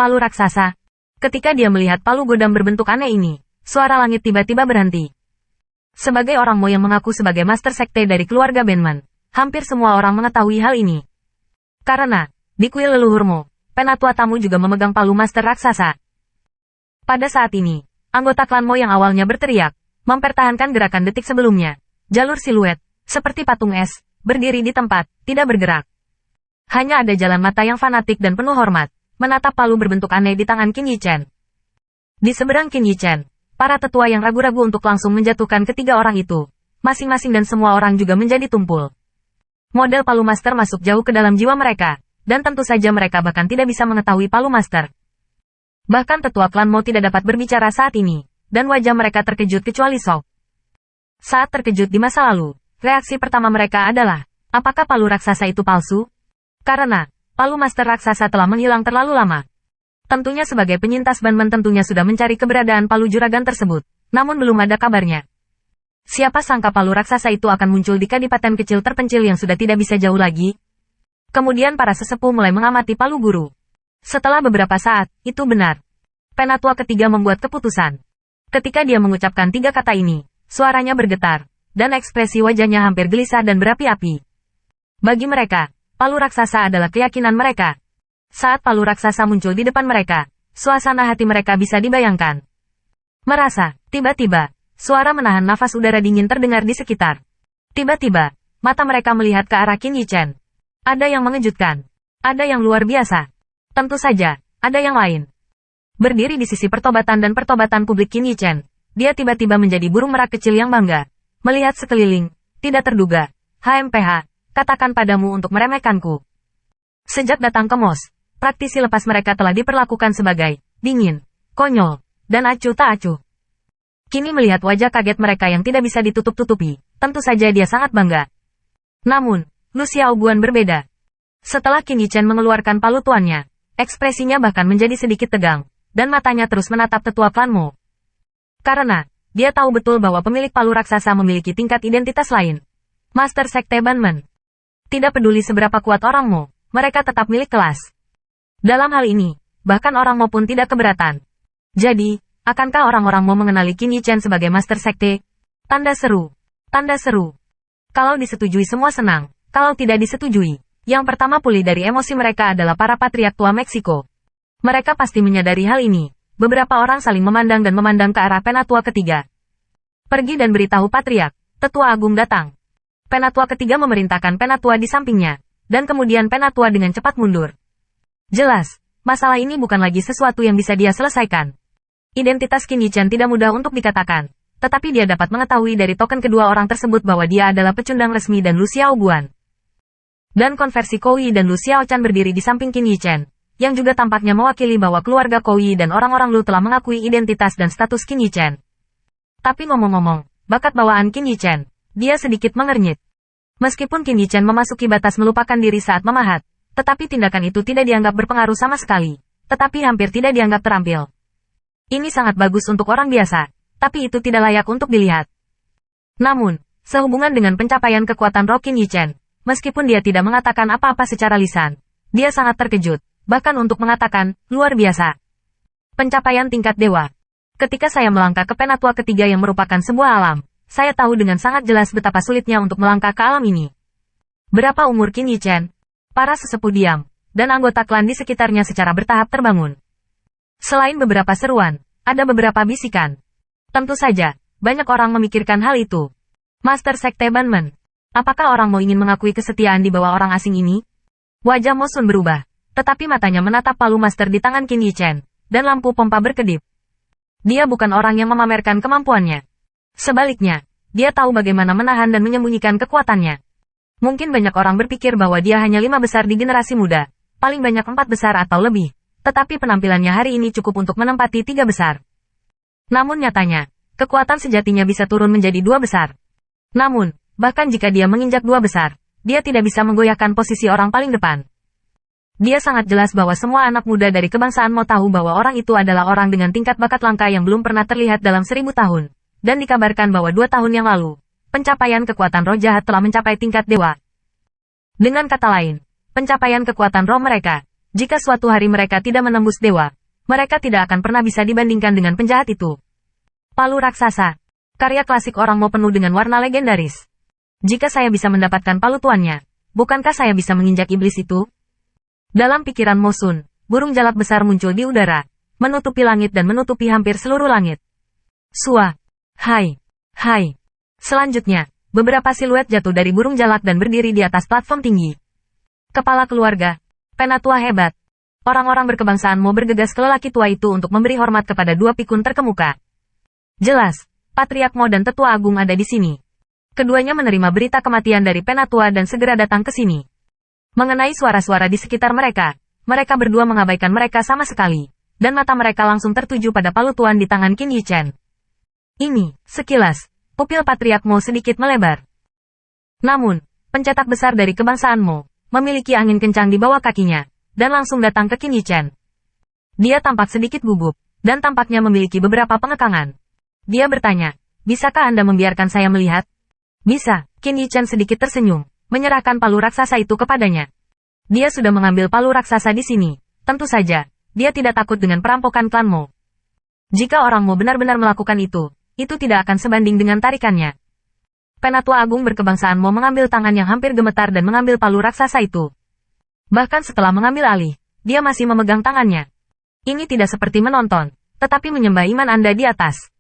Palu raksasa. Ketika dia melihat palu godam berbentuk aneh ini, suara langit tiba-tiba berhenti. Sebagai orang Mo yang mengaku sebagai master sekte dari keluarga Benman, hampir semua orang mengetahui hal ini. Karena, di kuil leluhur Mo, penatua tamu juga memegang palu master raksasa. Pada saat ini, anggota klan Mo yang awalnya berteriak, mempertahankan gerakan detik sebelumnya. Jalur siluet, seperti patung es, berdiri di tempat, tidak bergerak. Hanya ada jalan mata yang fanatik dan penuh hormat, menatap palu berbentuk aneh di tangan Qin Yichen. Di seberang Qin Yichen, para tetua yang ragu-ragu untuk langsung menjatuhkan ketiga orang itu, masing-masing dan semua orang juga menjadi tumpul. Model palu master masuk jauh ke dalam jiwa mereka, dan tentu saja mereka bahkan tidak bisa mengetahui palu master. Bahkan tetua klan Mo tidak dapat berbicara saat ini, dan wajah mereka terkejut kecuali Sok. Saat terkejut di masa lalu, reaksi pertama mereka adalah, apakah palu raksasa itu palsu? Karena, palu master raksasa telah menghilang terlalu lama. Tentunya sebagai penyintas Banman tentunya sudah mencari keberadaan palu juragan tersebut, namun belum ada kabarnya. Siapa sangka palu raksasa itu akan muncul di kadipaten kecil terpencil yang sudah tidak bisa jauh lagi? Kemudian para sesepuh mulai mengamati palu guru. Setelah beberapa saat, itu benar. Penatua ketiga membuat keputusan. Ketika dia mengucapkan tiga kata ini, suaranya bergetar, dan ekspresi wajahnya hampir gelisah dan berapi-api. Bagi mereka, palu raksasa adalah keyakinan mereka. Saat palu raksasa muncul di depan mereka, suasana hati mereka bisa dibayangkan. Merasa, tiba-tiba, suara menahan nafas udara dingin terdengar di sekitar. Tiba-tiba, mata mereka melihat ke arah Qin Yichen. Ada yang mengejutkan. Ada yang luar biasa. Tentu saja, ada yang lain. Berdiri di sisi pertobatan dan pertobatan publik Qin Yichen, dia tiba-tiba menjadi burung merak kecil yang bangga. Melihat sekeliling, tidak terduga. HMPH, katakan padamu untuk meremehkanku. Sejak datang ke Mos, praktisi lepas mereka telah diperlakukan sebagai dingin, konyol, dan acuh tak acuh. Kini melihat wajah kaget mereka yang tidak bisa ditutup-tutupi, tentu saja dia sangat bangga. Namun, Lu Xiaoguan berbeda. Setelah Qin Yichen mengeluarkan palu tuannya, ekspresinya bahkan menjadi sedikit tegang, dan matanya terus menatap tetua klan Mo. Karena, dia tahu betul bahwa pemilik palu raksasa memiliki tingkat identitas lain. Master Sekte Banman. Tidak peduli seberapa kuat orang Mo, mereka tetap milik kelas. Dalam hal ini, bahkan orang Mo pun tidak keberatan. Jadi, akankah orang-orang Mo mengenali Qin Yichen sebagai Master Sekte? Tanda seru. Tanda seru. Kalau disetujui semua senang, kalau tidak disetujui, yang pertama pulih dari emosi mereka adalah para patriark tua Meksiko. Mereka pasti menyadari hal ini. Beberapa orang saling memandang dan memandang ke arah penatua ketiga. Pergi dan beritahu patriark, tetua agung datang. Penatua ketiga memerintahkan penatua di sampingnya, dan kemudian penatua dengan cepat mundur. Jelas, masalah ini bukan lagi sesuatu yang bisa dia selesaikan. Identitas Qin Yichen tidak mudah untuk dikatakan, tetapi dia dapat mengetahui dari token kedua orang tersebut bahwa dia adalah pecundang resmi dan Lu Xiaoguan. Dan konversi Kouyi dan Lu Xiaochan berdiri di samping Qin Yichen, yang juga tampaknya mewakili bahwa keluarga Kouyi dan orang-orang Lu telah mengakui identitas dan status Qin Yichen. Tapi ngomong-ngomong, bakat bawaan Qin Yichen, dia sedikit mengernyit. Meskipun Qin Yichen memasuki batas melupakan diri saat memahat, tetapi tindakan itu tidak dianggap berpengaruh sama sekali, tetapi hampir tidak dianggap terampil. Ini sangat bagus untuk orang biasa, tapi itu tidak layak untuk dilihat. Namun, sehubungan dengan pencapaian kekuatan roh Qin Yichen, meskipun dia tidak mengatakan apa-apa secara lisan, dia sangat terkejut, bahkan untuk mengatakan, luar biasa. Pencapaian tingkat dewa. Ketika saya melangkah ke penatua ketiga yang merupakan sebuah alam, saya tahu dengan sangat jelas betapa sulitnya untuk melangkah ke alam ini. Berapa umur Qin Yichen? Para sesepuh diam, dan anggota klan di sekitarnya secara bertahap terbangun. Selain beberapa seruan, ada beberapa bisikan. Tentu saja, banyak orang memikirkan hal itu. Master Sekte Banman. Apakah orang mau ingin mengakui kesetiaan di bawah orang asing ini? Wajah Mo Sun berubah, tetapi matanya menatap palu master di tangan Qin Yichen, dan lampu pompa berkedip. Dia bukan orang yang memamerkan kemampuannya. Sebaliknya, dia tahu bagaimana menahan dan menyembunyikan kekuatannya. Mungkin banyak orang berpikir bahwa dia hanya 5 besar di generasi muda, paling banyak 4 besar atau lebih, tetapi penampilannya hari ini cukup untuk menempati 3 besar. Namun nyatanya, kekuatan sejatinya bisa turun menjadi 2 besar. Namun, bahkan jika dia menginjak 2 besar, dia tidak bisa menggoyahkan posisi orang paling depan. Dia sangat jelas bahwa semua anak muda dari kebangsaan Mo tahu bahwa orang itu adalah orang dengan tingkat bakat langka yang belum pernah terlihat dalam 1000 tahun. Dan dikabarkan bahwa 2 tahun yang lalu, pencapaian kekuatan roh jahat telah mencapai tingkat dewa. Dengan kata lain, pencapaian kekuatan roh mereka, Jika suatu hari mereka tidak menembus dewa, mereka tidak akan pernah bisa dibandingkan dengan penjahat itu. Palu raksasa. Karya klasik orang Mo penuh dengan warna legendaris. Jika saya bisa mendapatkan palu tuannya, bukankah saya bisa menginjak iblis itu? Dalam pikiran Mo Sun, burung jalak besar muncul di udara, menutupi langit dan menutupi hampir seluruh langit. Sua. Hai. Hai. Selanjutnya, beberapa siluet jatuh dari burung jalak dan berdiri di atas platform tinggi. Kepala keluarga. Penatua hebat. Orang-orang berkebangsaan Mo bergegas ke lelaki tua itu untuk memberi hormat kepada dua pikun terkemuka. Jelas, Patriark Mo dan Tetua Agung ada di sini. Keduanya menerima berita kematian dari Penatua dan segera datang ke sini. Mengenai suara-suara di sekitar mereka, mereka berdua mengabaikan mereka sama sekali, dan mata mereka langsung tertuju pada palu tuan di tangan Qin Yichen. Ini, sekilas, pupil Patriark Mo sedikit melebar. Namun, pencetak besar dari kebangsaan Mo, memiliki angin kencang di bawah kakinya, dan langsung datang ke Qin Yichen. Dia tampak sedikit gugup, dan tampaknya memiliki beberapa pengekangan. Dia bertanya, bisakah Anda membiarkan saya melihat? Bisa, Qin Yichen sedikit tersenyum, menyerahkan palu raksasa itu kepadanya. Dia sudah mengambil palu raksasa di sini. Tentu saja, dia tidak takut dengan perampokan klan Mo. Jika orang Mo benar-benar melakukan itu tidak akan sebanding dengan tarikannya. Penatua Agung berkebangsaan Mo mengambil tangan yang hampir gemetar dan mengambil palu raksasa itu. Bahkan setelah mengambil alih, dia masih memegang tangannya. Ini tidak seperti menonton, tetapi menyembah iman Anda di atas.